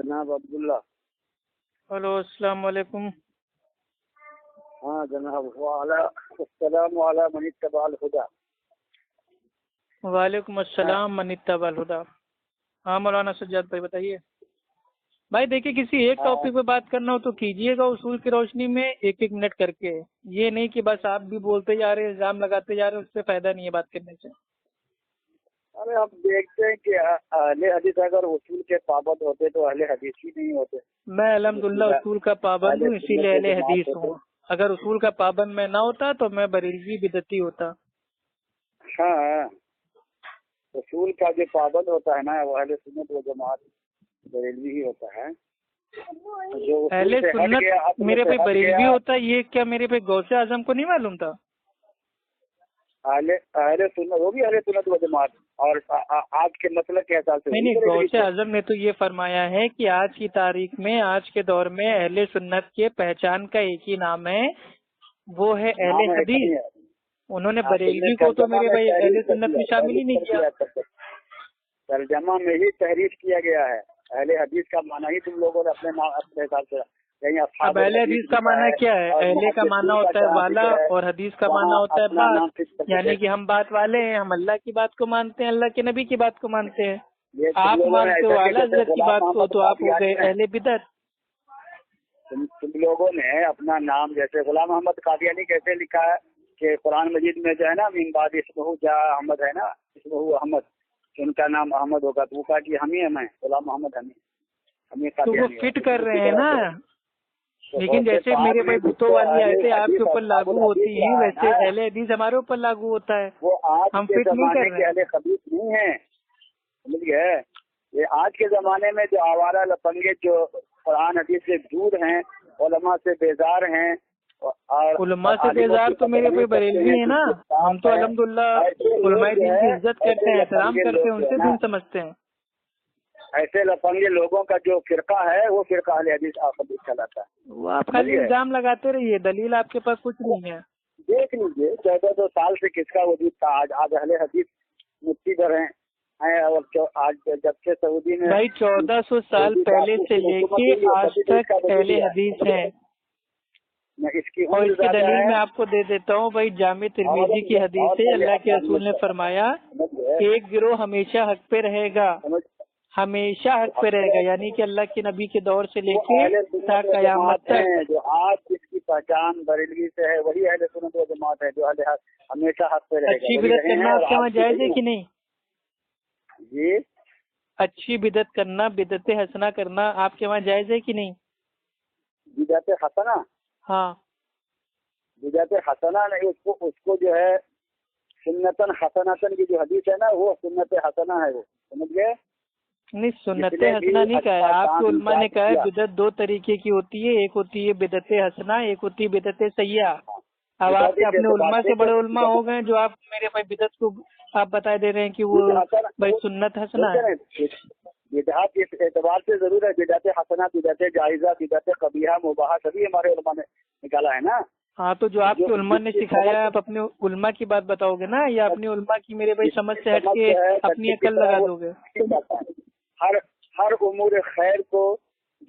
جناب عبداللہ. ہلو، السلام علیکم. ہاں جناب. السلام علی من اتبع الہدی. وعلیکم السلام من اتبع الہدی. ہاں مولانا سجاد بھائی بتائیے. بھائی دیکھیے، کسی ایک ٹاپک پہ بات کرنا ہو تو کیجیے گا اصول کی روشنی میں 1-1 منٹ کر کے. یہ نہیں کہ بس آپ بھی بولتے جا رہے ہیں، الزام لگاتے جا رہے ہیں، اس سے فائدہ نہیں ہے بات کرنے سے. ارے ہم دیکھتے ہیں کہ اہل حدیث اگر اصول کے پابند ہوتے تو اہل حدیث ہی نہیں ہوتے. میں الحمدللہ اصول کا پابند ہوں، اسی لیے اہل حدیث ہوں. اگر اصول کا پابند میں نہ ہوتا تو میں بریلوی بدعتی ہوتا. ہاں، اصول کا جو پابند ہوتا ہے نا وہ اہل سنت و جماعت بریلوی ہی ہوتا ہے. اہل سنت میرے پہ بریلوی ہوتا ہے، یہ کیا میرے پہ غوث اعظم کو نہیں معلوم تھا؟ اہل سنت وہ بھی اہل سنت و جماعت، اور آج کے مسئلے کے حساب سے نہیں، غوث اعظم نے تو یہ فرمایا ہے کہ آج کی تاریخ میں، آج کے دور میں اہل سنت کے پہچان کا ایک ہی نام ہے، وہ ہے اہل حدیث. انہوں نے بریلوی کو تو میرے بھائی اہل سنت میں شامل ہی نہیں کیا. ترجمہ میں ہی تحریف کیا گیا ہے. اہل حدیث کا معنی ہی تم لوگوں نے اپنے حساب سے. اب اہل حدیث کا معنی کیا ہے؟ اہل کا معنی ہوتا ہے والا، اور حدیث کا معنی ہوتا ہے بات. یعنی کہ ہم بات والے ہیں، ہم اللہ کی بات کو مانتے ہیں، اللہ کے نبی کی بات کو مانتے ہیں. آپ مانتے ہو اعلیٰ حضرت کی بات کو تو آپ ہو گئے اہل بدعت. تم لوگوں نے اپنا نام جیسے غلام احمد قادیانی کیسے لکھا ہے کہ قرآن مجید میں جو ہے نا من بعد اسمہ جاء احمد ہے نا، اسمہ احمد، ان کا نام احمد ہوگا تو وہ کہا کہ ہم ہی ہیں، غلام محمد ہمیں تو وہ فٹ کر رہے ہیں نا. لیکن جیسے میرے بھائی بھٹو والی آیتیں آپ کے اوپر لاگو ہوتی ہیں، ویسے اہل حدیث ہمارے اوپر لاگو ہوتا ہے. وہ آج ہم کے فٹ نہیں زمانے کر کے رہے. اہل خبیث نہیں ہیں، سمجھ گئے. یہ آج کے زمانے میں جو آوارہ لفنگے جو قرآن حدیث سے دور ہیں، علماء سے بیزار ہیں، اور علماء سے بیزار تو میرے کوئی بریلوی ہیں نا. ہم تو الحمدللہ علماء دین کی عزت کرتے ہیں، احترام کرتے ہیں، ان سے دین سمجھتے ہیں. ایسے لفنگے لوگوں کا جو فرقہ ہے وہ فرقہ اہل حدیث حدیث چلاتا ہے. وہ آپ خالی الزام لگاتے رہیے، دلیل آپ کے پاس کچھ نہیں ہے. دیکھ لیجیے 1400 سال سے کس کا وجود تھا. آج اہل حدیث مفتی پر ہیں، اور آج جب سے سعودی میں بھائی 1400 سال پہلے سے لے کے آج تک اہل حدیث ہیں. اور اس کی دلیل میں آپ کو دے دیتا ہوں بھائی. جامع ترمذی کی حدیث ہے، اللہ کے رسول نے فرمایا ایک گروہ ہمیشہ حق پہ رہے گا، ہمیشہ حق پہ رہے گا. یعنی کہ اللہ کے نبی کے دور سے لے کے تا قیامت تک. جو آج جس کی پہچان بریلوی سے ہے وہی اہل سنت و جماعت ہے، جو ہمیشہ حق پہ رہے گا. اچھی بدعت کرنا آپ کے وہاں جائز ہے کہ نہیں؟ جی، اچھی بدعت کرنا، بدعت حسنہ کرنا آپ کے وہاں جائز ہے کہ نہیں؟ بدعت حسنہ؟ ہاں، بدعت حسنہ نہیں، اس کو جو ہے سنتن حسنتن کی جو حدیث ہے نا وہ سنت حسنہ ہے. وہ سمجھ گئے؟ نہیں، سنت حسنہ نہیں کہا ہے. آپ کے علماء نے کہا ہے بدعت 2 طریقے کی ہوتی ہے، ایک ہوتی ہے بدعت حسنہ، ایک ہوتی ہے بدعت سیئہ. اب آپ کے اپنے علماء سے بڑے علماء ہو گئے جو آپ میرے بھائی بدعت کو آپ بتا دے رہے ہیں کہ وہ بھائی سنت حسنہ ہے. بدعت اس اعتبار سے ضرور ہے، بدعت حسنہ، بدعت جائزہ، بدعت قبیحہ، مباحہ سبھی ہمارے علماء نے نکالا ہے نا. ہاں، تو جو آپ کے علماء نے سکھایا ہے آپ اپنے علماء کی بات بتاؤ گے نا، یا اپنی علماء کی میرے بھائی سمجھ سے ہٹ کے اپنی عقل لگا دو گے؟ ہر امور خیر کو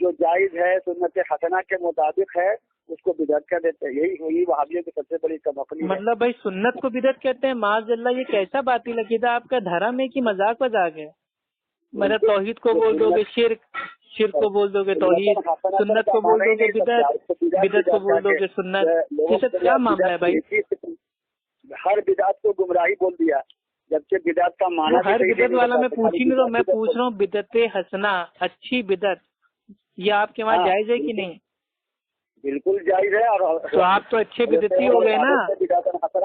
جو جائز ہے سنت حسنہ کے مطابق ہے اس کو بدعت کر دیتے ہیں. یہی وہابیوں کی سب سے بڑی کمقلی ہے. مطلب بھائی سنت کو بدعت کہتے ہیں؟ معاذ اللہ، یہ کیسا باطل عقیدہ آپ کا؟ دھرم ہے کہ مذاق مذاق ہے؟ مطلب توحید کو بول دو گے شرک کو بول دو گے توحید، سنت کو بول دو گے بدعت، بدعت کو بول دو گے سنت. یہ سب کیا معاملہ ہے بھائی؟ ہر بدعت کو گمراہی بول دیا، جبکہ بدعت کا معنی ہر بدعت والا میں پوچھ ہی نہیں رہا ہوں، میں پوچھ رہا ہوں بدعت حسنہ، اچھی بدعت، یہ آپ کے وہاں جائز ہے کہ نہیں؟ بالکل جائز ہے. اور تو آپ تو اچھے بدعتی ہو گئے نا.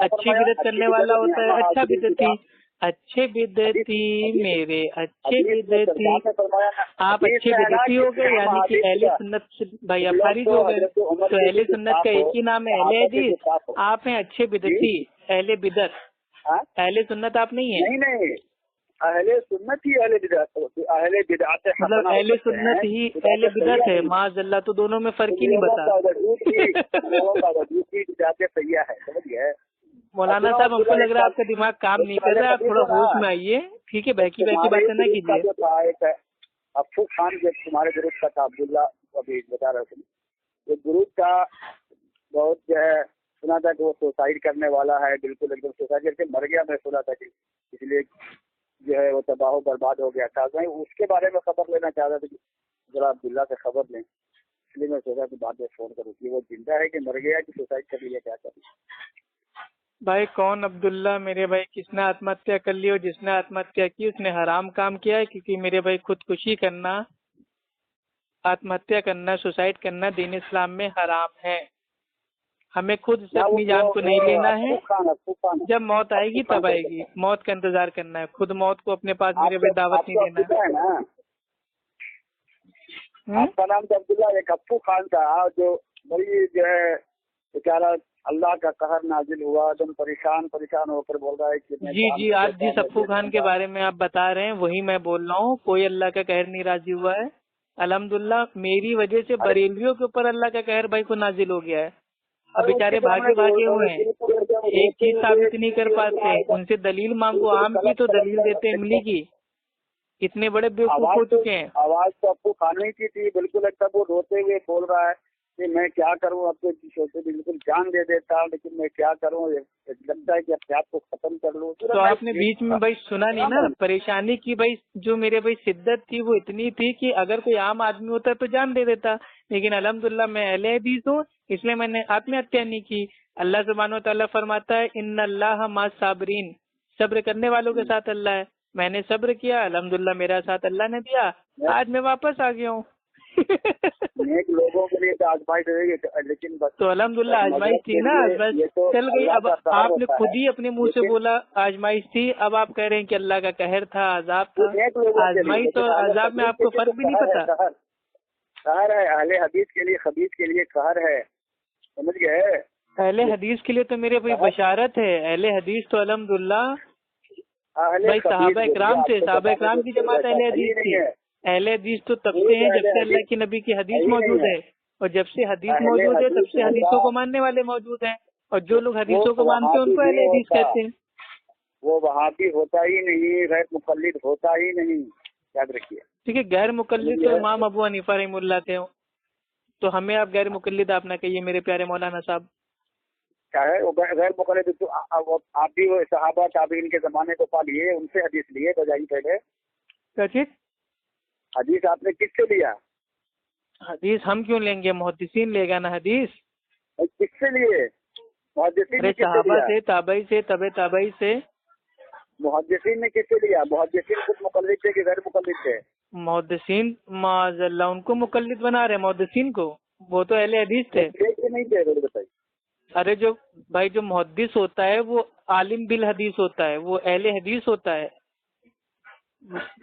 اچھی بدعت کرنے والا ہوتا ہے اچھا بدعتی. اچھے بدعتی میرے اچھے بدعتی، آپ اچھے بدعتی ہو گئے، یعنی کہ اہل سنت سے بھائی آپ خارج ہو گئے. تو اہل سنت کا ایک ہی نام ہے اہل حدیث، آپ ہیں اچھے بدعتی، اہل بدعت. اہل سنت آپ نہیں ہیں. نہیں، اہل سنت ہی اہل بدعت، اہل بدعت مطلب اہل سنت ہی اہل بدعت ہے. معاذ اللہ، تو دونوں میں فرق ہی نہیں بتا. مولانا صاحب ہم کو لگ رہا ہے آپ کا دماغ کام نہیں کر رہا ہے، آپ تھوڑا ہوش میں آئیے. ٹھیک ہے، بہکی بہکی باتیں نہ کیجیے. افو خان جو تمہارے گروپ کا تھا، عبداللہ ابھی بتا رہے تھے، یہ گروپ کا بہت جو ہے سنا تھا کہ وہ سوسائڈ کرنے والا ہے، بالکل ایک دم سوسائڈ کر کے مر گیا. میں سنا تھا کہ اس لیے جو ہے وہ تباہ و برباد ہو گیا تھا. میں اس کے بارے میں خبر لینا چاہ رہا تھا کہ ذرا عبداللہ سے خبر لیں، اس لیے میں سوچا کہ بعد میں فون کروں کہ وہ زندہ ہے کہ مر گیا کہ سوسائڈ کر لیا، کیا کر لیا. بھائی کون عبداللہ میرے بھائی؟ کس نے آتم ہتیا کر لی؟ اور جس نے آتم ہتیا کی اس نے حرام کام کیا ہے، کیونکہ میرے بھائی خودکشی کرنا، آتم ہتیا کرنا، سوسائڈ کرنا دین اسلام میں حرام ہے. ہمیں خود سے اپنی جان کو نہیں لینا ہے. جب موت آئے گی تب آئے گی، موت کا انتظار کرنا ہے. خود موت کو اپنے پاس میرے بھائی دعوت نہیں دینا ہے. آپ کا نام تو عبداللہ ایک افو خان تھا جو بڑی جو ہے بیچارہ اللہ کا قہر نازل ہوا، تم پریشان ہو کر بول رہا ہے کہ جی آج جس افو خان کے بارے میں آپ بتا رہے ہیں وہی میں بول رہا ہوں. کوئی اللہ کا قہر نہیں راضی ہوا ہے. الحمدللہ میری وجہ سے بریلویوں کے اوپر اللہ کا قہر بھائی کو نازل ہو گیا ہے. اب بیچارے بھاگے ہوئے ہیں، ایک چیز ثابت نہیں کر پاتے. ان سے دلیل مانگو، آم کی تو دلیل دیتے املی کی. اتنے بڑے بیوقوف ہو چکے ہیں. آواز تو افو خان کی تھی بالکل، ایک وہ روتے ہوئے بول رہا ہے کہ میں کیا کروں، اب تو چھوٹے بالکل جان دے دیتا لیکن میں کیا کروں، لگتا ہے کہ اپنے آپ کو ختم کر لوں. تو آپ نے بیچ میں بھائی سنا نہیں نا پریشانی کی بھائی، جو میرے بھائی شدت تھی وہ اتنی تھی کہ اگر کوئی عام آدمی ہوتا تو جان دے دیتا، لیکن الحمدللہ میں اہل حدیث ہوں اس لیے میں نے آتم ہتیا نہیں کی. اللہ سبحانہ و تعالیٰ فرماتا ہے ان اللہ مع الصابرین، صبر کرنے والوں کے ساتھ اللہ ہے. میں نے صبر کیا، الحمدللہ میرا ساتھ اللہ نے دیا، آج میں واپس آ گیا ہوں. نیک لوگوں کے لیے تو آزمائش رہے گی، لیکن تو الحمدللہ آزمائش تھی نا، چل گئی. اب آپ نے خود ہی اپنے منہ سے بولا آزمائش تھی، اب آپ کہہ رہے ہیں کہ اللہ کا قہر تھا، عذاب تھا. آزمائش اور عذاب میں آپ کو فرق بھی نہیں پتا. قہر ہے اہل حدیث کے لیے، خبیث کے لیے قہر ہے، سمجھ گئے؟ اہل حدیث کے لیے تو میرے بھائی بشارت ہے. اہل حدیث تو الحمدللہ بھائی صحابہ اکرام سے، صحابہ اکرام کی جماعت اہل حدیث تھی. اہل حدیث تو تب سے ہیں جب سے اللہ کے نبی کی حدیث موجود ہے، اور جب سے حدیث موجود ہے تب سے حدیثوں کو ماننے والے موجود ہیں، اور جو لوگ حدیثوں کو مانتے ہیں ان کو اہل حدیث کہتے ہیں. وہ وہاں بھی ہوتا ہی نہیں، غیر مقلد ہوتا ہی نہیں، یاد رکھیے. ٹھیک ہے، غیر مقلد تو امام ابو حنیفہ رحمہ اللہ تھے، تو ہمیں آپ غیر مقلد آپ نہ کہیے میرے پیارے مولانا صاحب. کیا ہے وہ غیر مقلد؟ تو آپ بھی وہ صحابہ تابعین کے زمانے کو پا لیے، ان سے حدیث لیے بجائی پہلے. کیا چیز؟ حدیث آپ نے کس سے لیا؟ حدیث ہم کیوں لیں گے؟ محدثین لے گا نا حدیث. کس سے لیے؟ محدثین صحابہ سے، تابعی سے، تبع تابعی سے. محدثین نے کس سے لیا؟ محدثین خود مقلد تھے کہ غیر مقلد تھے؟ محدثین معاذ اللہ ان کو مقلد بنا رہے محدثین کو، وہ تو اہل حدیث تھے. نہیں تھے، بتائیے. ارے جو بھائی جو محدث ہوتا ہے وہ عالم بالحدیث ہوتا ہے، وہ اہل حدیث ہوتا ہے،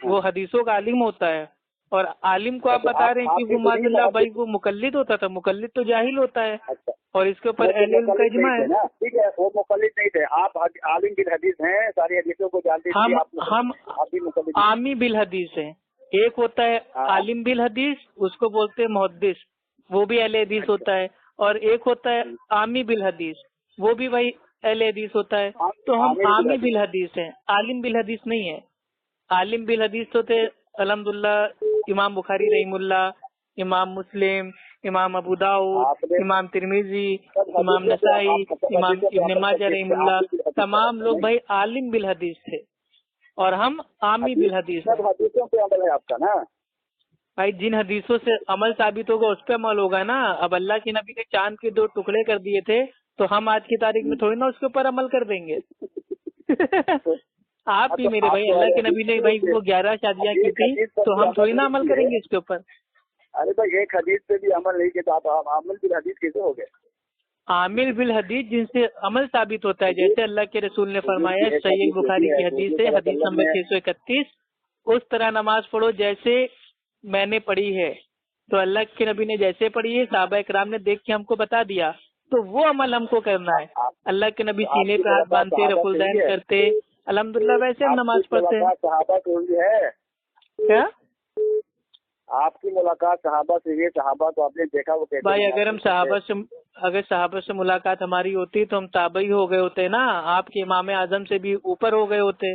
وہ حدیثوں کا عالم ہوتا ہے. اور عالم کو آپ بتا رہے ہیں کہ وہ معاذ اللہ بھائی وہ مقلد ہوتا تھا. مقلد تو جاہل ہوتا ہے، اور اس کے اوپر اہل علم کا اجماع ہے. ٹھیک ہے، وہ مقلد نہیں تھے، آپ عالم بالحدیث ہیں، ساری حدیثوں کو جانتے تھے. ہم عامی بالحدیث ہیں. ایک ہوتا ہے عالم بالحدیث، اس کو بولتے ہیں محدث، وہ بھی اہل حدیث ہوتا ہے. اور ایک ہوتا ہے عامی بالحدیث، وہ بھی بھائی اہل حدیث ہوتا ہے. تو ہم عامی بالحدیث ہیں، عالم بالحدیث نہیں ہے. عالم بالحدیث تو تھے الحمدللہ امام بخاری رحم اللہ، امام مسلم، امام ابو داؤد، امام ترمذی، امام نسائی، امام ابن ماجہ رحم اللہ. تمام لوگ بھائی عالم بالحدیث تھے، اور ہم عامی بالحدیث ہیں. حدیثوں پہ عمل ہے آپ کا نا بھائی. جن حدیثوں سے عمل ثابت ہوگا اس پہ عمل ہوگا نا. اب اللہ کے نبی نے چاند کے 2 ٹکڑے کر دیے تھے، تو ہم آج کی تاریخ میں تھوڑی نا اس کے اوپر عمل کر دیں گے. آپ بھی میرے بھائی، اللہ کے نبی نے بھائی وہ 11 شادیاں کی تھی، تو ہم تھوڑی نا عمل کریں گے اس کے اوپر. ارے بھائی ایک حدیث پہ بھی عمل نہیں کیا تو آپ عامل بالحدیث کیسے ہو گئے؟ عامل بالحدیث جن سے عمل ثابت ہوتا ہے، جیسے اللہ کے رسول نے فرمایا صحیح بخاری کی حدیث ہے، حدیث نمبر 631، اس طرح نماز پڑھو جیسے میں نے پڑھی ہے. تو اللہ کے نبی نے جیسے پڑھی ہے، صحابہ اکرام نے دیکھ کے ہم کو بتا دیا، تو وہ عمل ہم کو کرنا ہے. اللہ کے نبی سینے پہ ہاتھ باندھتے، رفع الدین کرتے، الحمدللہ ویسے ہم نماز پڑھتے ہیں. صحابہ سے ہوئی ہے کیا آپ کی ملاقات صحابہ سے ہوئی؟ صحابہ تو آپ نے دیکھا وہ کہتے بھائی، اگر صحابہ سے ملاقات ہماری ہوتی تو ہم تابعی ہو گئے ہوتے نا، آپ کے امام اعظم سے بھی اوپر ہو گئے ہوتے.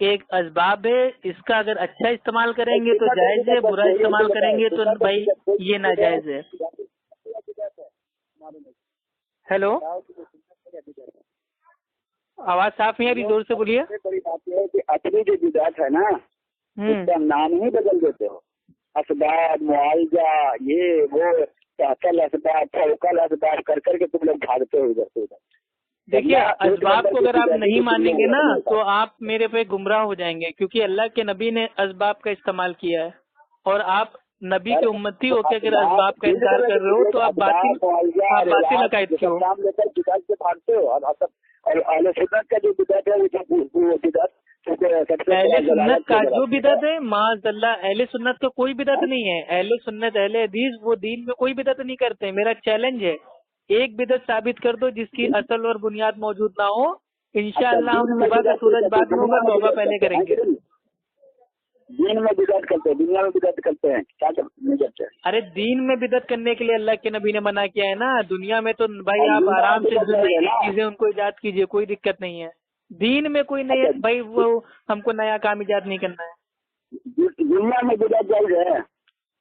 ایک اسباب ہے، اس کا اگر اچھا استعمال کریں گے تو جائز ہے، برا استعمال کریں گے تو بھائی یہ ناجائز ہے۔ ہیلو، آواز صاف نہیں آ رہی، زور سے بولیے۔ بڑی بات یہ ہے کہ اپنی جو بدعت ہے نا اس کا نام ہی بدل دیتے ہو، اسباب، معالجہ، یہ وہ کل اسباب، فوکل اسباب کر کر کے تم لوگ بھاگتے ہو ادھر سے ادھر۔ دیکھیے اسباب کو اگر آپ نہیں مانیں گے نا تو آپ میرے پہ گمراہ ہو جائیں گے، کیونکہ اللہ کے نبی نے اسباب کا استعمال کیا ہے، اور آپ نبی کے امتی ہو کے اگر اسباب کا انکار کر رہے ہو تو آپ باطل عقائد کے ہو۔ نام لے کر بدعت سے بھاگتے ہو، اور اہل سنت کا جو بدعت ہے وہ بدعت اہل سنت کا جو بدعت ہے معاذ اللہ، اہل سنت کا کوئی بدعت نہیں ہے۔ اہل سنت اہل حدیث وہ دین میں کوئی بدعت نہیں کرتے۔ میرا چیلنج ہے ایک بدعت ثابت کر دو جس کی اصل اور بنیاد موجود نہ ہو، انشاءاللہ ہم صبح کا سورج بعد میں ہوگا، توبہ پہلے کریں گے۔ دین میں بدعت کرتے ہیں، دنیا میں بدعت کرتے ہیں، کیا کرتے ہیں؟ ارے دین میں بدعت کرنے کے لیے اللہ کے نبی نے منع کیا ہے نا، دنیا میں تو بھائی آپ آرام سے جو نئی چیزیں ان کو ایجاد کیجیے، کوئی دقت نہیں ہے۔ دین میں کوئی نہیں بھائی، وہ ہم کو نیا کام ایجاد نہیں کرنا ہے۔ دنیا میں بدعت جائز ہے؟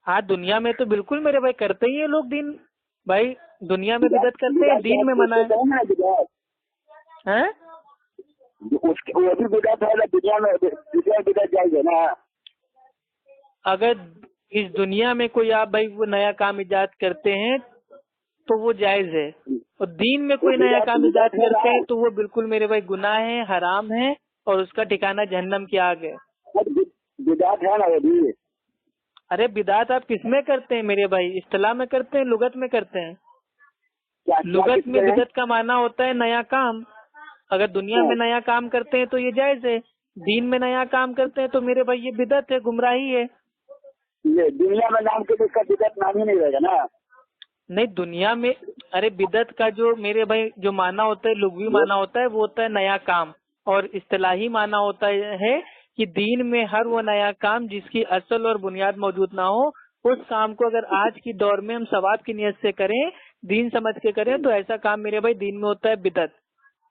ہاں دنیا میں تو بالکل میرے بھائی کرتے ہی ہیں لوگ، دین بھائی دنیا میں بدعت کرتے ہیں، دین میں منع ہے۔ وہ بھی بدعت ہے، دنیا میں بدعت جائز ہے نا؟ اگر اس دنیا میں کوئی آپ بھائی وہ نیا کام ایجاد کرتے ہیں تو وہ جائز ہے، اور دین میں کوئی نیا کام ایجاد کرتے ہیں تو وہ بالکل میرے بھائی گناہ ہے، حرام ہے، اور اس کا ٹھکانہ جہنم کی آگ ہے۔ بدعت ہے نا وہ بھی؟ ارے بدعت آپ کس میں کرتے ہیں میرے بھائی؟ اصطلاح میں کرتے ہیں، لغت میں کرتے ہیں؟ لغت میں بدعت کا معنی ہوتا ہے نیا کام۔ اگر دنیا میں نیا کام کرتے ہیں تو یہ جائز ہے، دین میں نیا کام کرتے ہیں تو میرے بھائی یہ بدعت ہے، گمراہی ہے۔ یہ دنیا میں نام کے اس کا بدعت نام ہی نہیں رہے گا نا؟ نہیں دنیا میں، ارے بدعت کا جو میرے بھائی جو معنی ہوتا ہے، لغوی معنی ہوتا ہے، وہ ہوتا ہے نیا کام، اور اصطلاحی معنی ہوتا ہے کہ دین میں ہر وہ نیا کام جس کی اصل اور بنیاد موجود نہ ہو، اس کام کو اگر آج کی دور میں ہم ثواب کی نیت سے کریں، دین سمجھ کے کریں، تو ایسا کام میرے بھائی دین میں ہوتا ہے بدعت۔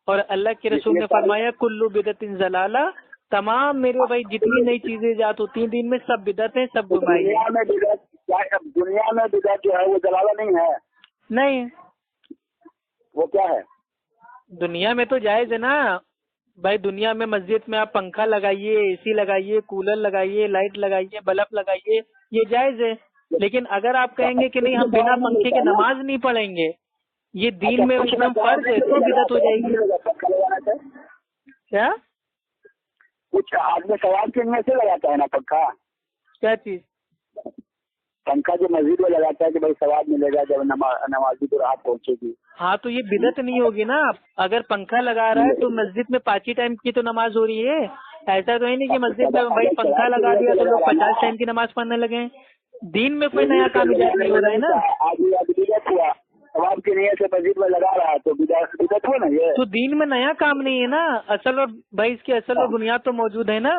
اور اللہ کے رسول نے فرمایا کلو بدعت ضلالہ، تمام میرے بھائی جتنی نئی چیزیں ایجاد ہوتی ہیں دین میں سب بدعت ہیں، سب گمراہی ہے۔ دنیا میں بدعت جو ہے وہ ضلالہ نہیں ہے؟ نہیں، وہ کیا ہے؟ دنیا میں تو جائز ہے نا بھائی، دنیا میں مسجد میں آپ پنکھا لگائیے، اے سی لگائیے، کولر لگائیے، لائٹ لگائیے، بلب لگائیے، یہ جائز ہے۔ لیکن اگر آپ کہیں گے کہ نہیں ہم بنا پنکھے کے نماز نہیں پڑھیں گے، یہ دین میں ایک دم فرض ہے، تو بدعت ہو جائے گی۔ کیا کچھ آدمی ثواب کے نیت سے لگاتا ہے نا پنکھا؟ کیا چیز؟ پنکھا جو مسجد میں لگاتا ہے کہ بھائی ثواب ملے گا جب نمازی کو رات پہنچے گی۔ ہاں تو یہ بدعت نہیں ہوگی نا، اگر پنکھا لگا رہا ہے تو مسجد میں 5 ٹائم کی تو نماز ہو رہی ہے، ایسا تو ہے نہیں کہ مسجد میں بھائی پنکھا لگا دیا تو لوگ 50 ٹائم کی نماز پڑھنے لگے۔ دین میں کوئی نیا کام ایجاد نہیں ہو رہا ہے نا۔ ثواب کی نیت سے مسجد میں لگا رہا ہے تو بدعت ہو نا یہ؟ تو دین میں نیا کام نہیں ہے نا، اصل اور بھائی اس کی اصل اور بنیاد تو موجود ہے نا۔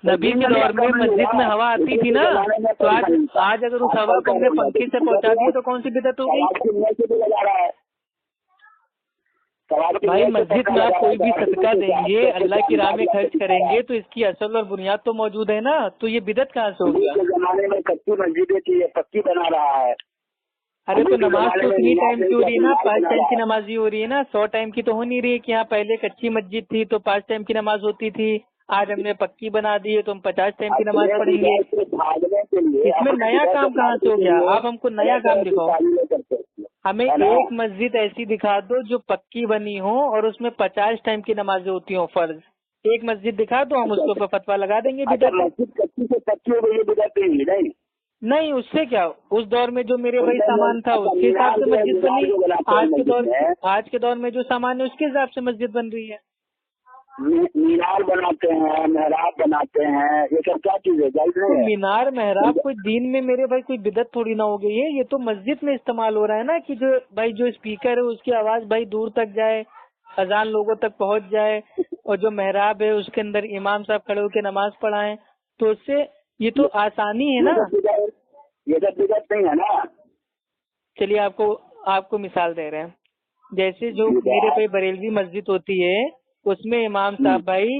نبی کے دور میں مسجد میں ہوا آتی تھی نا، تو آج اگر اس ہوا کو ہم نے پنکھے سے پہنچا دیے تو کون سی بدعت ہو گئی؟ بھائی مسجد میں آپ کوئی بھی صدقہ دیں گے، اللہ کی راہ میں خرچ کریں گے تو اس کی اصل اور بنیاد تو موجود ہے نا، تو یہ بدعت کہاں سے ہو گیا؟ زمانے میں کچی مسجدیں تھی، یہ پکی بنا رہا ہے۔ ارے تو نماز تو اتنی ٹائم کی ہو رہی ہے نا، 5 ٹائم کی نماز ہی ہو رہی ہے نا، 100 ٹائم کی تو ہو نہیں رہی کہ یہاں پہلے کچی مسجد تھی تو 5 ٹائم کی نماز ہوتی تھی، آج ہم نے پکی بنا دی ہے تو ہم 50 ٹائم کی نماز پڑھیں گے۔ اس میں نیا کام کہاں سے ہو گیا؟ آپ ہم کو نیا کام دکھاؤ، ہمیں ایک مسجد ایسی دکھا دو جو پکی بنی ہو اور اس میں 50 ٹائم کی نمازیں ہوتی ہوں فرض، ایک مسجد دکھا دو، ہم اس کے اوپر فتویٰ لگا دیں گے بدعت۔ مسجد کچی سے پکی ہو گئی، یہ بدعت نہیں؟ نہیں، اس سے کیا، اس دور میں جو میرے بھائی سامان تھا اس کے حساب سے مسجد بنی، آج کے دور میں جو سامان ہے اس کے حساب سے مسجد بن رہی ہے۔ مینار بناتے ہیں، محراب بناتے ہیں، یہ سب کیا چیز ہے؟ جائز نہیں ہے؟ مینار محراب کوئی دین میں میرے بھائی کوئی بدعت تھوڑی نہ ہو گئی ہے، یہ تو مسجد میں استعمال ہو رہا ہے نا، کہ جو بھائی جو اسپیکر ہے اس کی آواز بھائی دور تک جائے، اذان لوگوں تک پہنچ جائے، اور جو محراب ہے اس کے اندر امام صاحب کھڑے ہو کے نماز پڑھائیں، تو اس سے یہ تو آسانی ہے نا۔ یہ سب بدعت نہیں ہے نا؟ چلیے آپ کو مثال دے رہے ہیں، جیسے جو میرے پہ بریلوی مسجد ہوتی ہے اس میں امام صاحب بھائی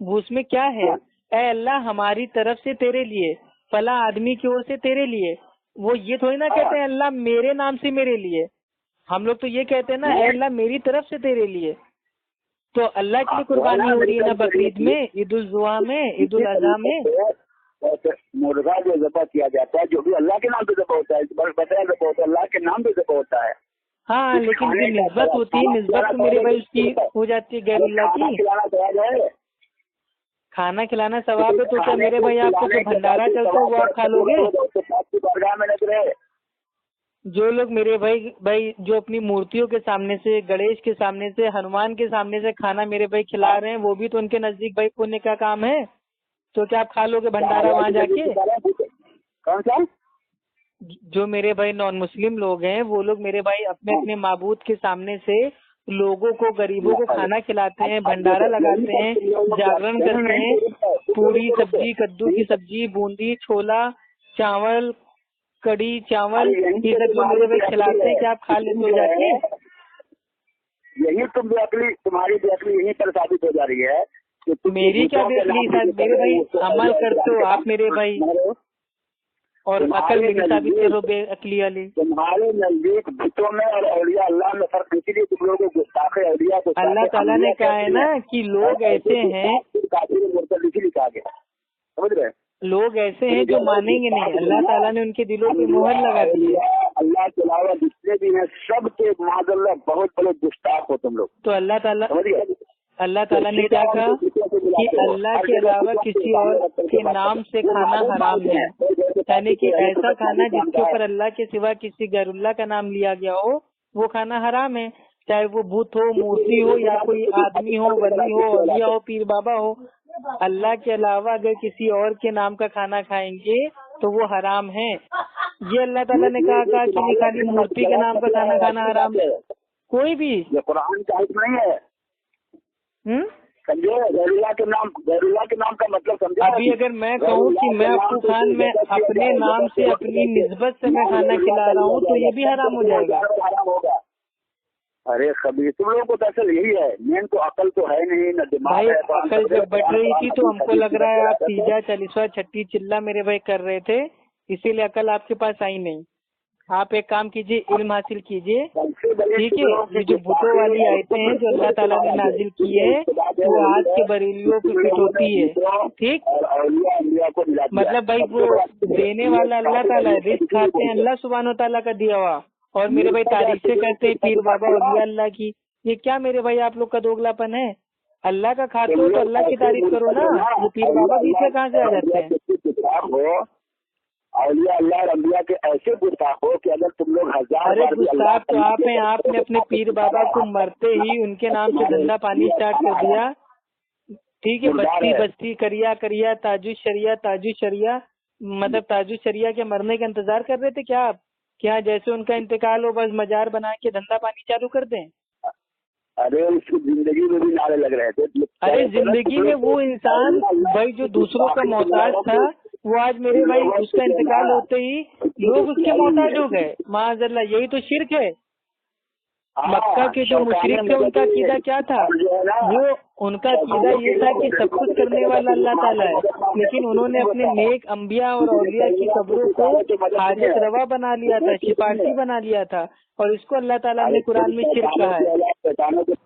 وہ اس میں کیا ہے؟ اے اللہ ہماری طرف سے تیرے لیے، فلاں آدمی کی اور سے تیرے لیے. وہ یہ تھوڑی نہ کہتے ہیں اللہ میرے نام سے میرے لیے. ہم لوگ تو یہ کہتے ہیں نا اے اللہ میری طرف سے تیرے لیے. تو اللہ کے لیے قربانی ہو رہی ہے نا بقرعید میں، عید الاضحیٰ میں، عید الاضحیٰ میں. مرغا جو ذبح کیا جاتا ہے جو بھی اللہ کے نام پہ ذبح ہوتا ہے، بطور ذبح ہوتا ہے، اللہ کے نام پہ ذبح ہوتا ہے. ہاں لیکن جو نسبت ہوتی ہے، نسبت تو میرے بھائی اس کی ہو جاتی ہے غیر اللہ کی. کھانا کھلانا ثواب ہے تو کیا میرے بھائی آپ کو جو بھنڈارا چلتا ہے وہ آپ کھا لو گے؟ جو لوگ میرے بھائی جو اپنی مورتیوں کے سامنے سے، گنیش کے سامنے سے، ہنومان کے سامنے سے کھانا میرے بھائی کھلا رہے ہیں، وہ بھی تو ان کے نزدیک بھائی پونے کا کام ہے. تو کیا آپ کھا لو گے بھنڈارا وہاں جا کے؟ کون سا؟ جو میرے بھائی نان مسلم لوگ ہیں وہ لوگ میرے بھائی اپنے اپنے معبود کے سامنے سے لوگوں کو، غریبوں کو کھانا کھلاتے ہیں، بھنڈارا لگاتے ہیں، جاگرن کرتے ہیں، پوری سبزی، کدو کی سبزی، بوندی، چھولا، چاول، کڑی چاول، یہ سب جو میرے بھائی کھلاتے ہیں، کیا آپ کھا لیتے ہو جا کے؟ یہی تمہاری بے عقلی یہیں پر ثابت ہو جا رہی ہے. میری کیا بے عقلی میرے بھائی؟ عمل کرتے ہو آپ میرے بھائی، اور عقل میری ثابت کرو بے عقلی والی. تمہارے نزدیک بتوں میں اور اولیاء اللہ میں فرق، اسی لیے تم لوگوں کو گستاخ اولیاء کو اللہ تعالیٰ نے کہا ہے نا کہ لوگ ایسے ہیں، کہا گیا، سمجھ رہے؟ لوگ ایسے ہیں جو مانیں گے نہیں. اللہ تعالیٰ نے ان کے دلوں پہ مہر لگا دی ہے. اللہ کے علاوہ جتنے بھی ہیں سب کے معاذ اللہ بہت بڑے گستاخ ہو تم لوگ. تو اللہ تعالیٰ نے کیا کہا کہ اللہ کے علاوہ کسی اور کے نام سے کھانا حرام ہے، یعنی کہ ایسا کھانا جس کے اوپر اللہ کے سوا کسی غیر اللہ کا نام لیا گیا ہو وہ کھانا حرام ہے، چاہے وہ بت ہو، مورتی ہو، یا کوئی آدمی ہو، ولی ہو، اولیاء ہو، پیر بابا ہو. اللہ کے علاوہ اگر کسی اور کے نام کا کھانا کھائیں گے تو وہ حرام ہے. یہ اللہ تعالیٰ نے کہا کہ خالی مورتی کے نام کا کھانا کھانا حرام ہے. کوئی بھی یہ قرآن کا حکم نہیں ہے. سمجھو غیر اللہ کے نام کا مطلب سمجھو. ابھی اگر میں کہوں کہ میں ابو خان میں اپنے نام سے، اپنی نسبت سے میں کھانا کھلا رہا ہوں تو یہ بھی حرام ہو جائے گا. ارے خبیر تم لوگوں کو دراصل یہی ہے، مین تو عقل تو ہے نہیں، نہ دماغ ہے. عقل جب بٹ رہی تھی تو ہم کو لگ رہا ہے آپ تیجا، چالیسواں، چھٹی چلا میرے بھائی کر رہے تھے، اسی لیے عقل آپ کے پاس آئی نہیں. آپ ایک کام کیجیے، علم حاصل کیجیے، ٹھیک ہے؟ یہ جو بتوں والی آیتیں ہیں جو اللہ تعالیٰ نے نازل کی ہے وہ آج کے بریلیوں پہ فٹ ہوتی ہے، ٹھیک؟ مطلب بھائی وہ دینے والا اللہ تعالیٰ ہے، رزق کھاتے ہیں اللہ سبحانہ و تعالیٰ کا دیا ہوا، اور میرے بھائی تعریفیں کرتے ہیں پیر بابا اولیاء اللہ کی. یہ کیا میرے بھائی آپ لوگ کا دوگلا پن ہے؟ اللہ کا کھاتے ہو تو اللہ کی تعریف کرو نا. وہ پیر بابا پیچھے کہاں سے آ جاتے ہیں؟ اولیاء اللہ اور انبیاء کے ایسے گستاخ ہو کہ اگر تم لوگ ارے گستاخ تو آپ ہیں. آپ نے اپنے پیر بابا کو مرتے ہی ان کے نام سے دھندا پانی اسٹارٹ کر دیا، ٹھیک ہے؟ بستی بستی، کریا کریا، تاج الشریعہ، مطلب تاج الشریعہ کے مرنے کا انتظار کر رہے تھے کیا آپ؟ کیا جیسے ان کا انتقال ہو بس مزار بنا کے دھندا پانی چالو کر دیں؟ ارے اس کی زندگی میں بھی نعرے لگ رہے تھے. ارے زندگی میں وہ انسان بھائی جو دوسروں کا محتاج تھا وہ آج میرے بھائی اس کا انتقال ہوتے ہی لوگ اس کے محتاج ہو گئے. معاذ اللہ، یہی تو شرک ہے. مکہ کے جو مشرک تھے ان کا عقیدہ کیا تھا؟ وہ ان کا عقیدہ یہ تھا کہ سب کچھ کرنے والا اللہ تعالیٰ ہے، لیکن انہوں نے اپنے نیک انبیاء اور اولیاء کی قبروں کو حاجت روا بنا لیا تھا، سفارشی بنا لیا تھا، اور اس کو اللہ تعالیٰ نے قرآن میں شرک کہا ہے.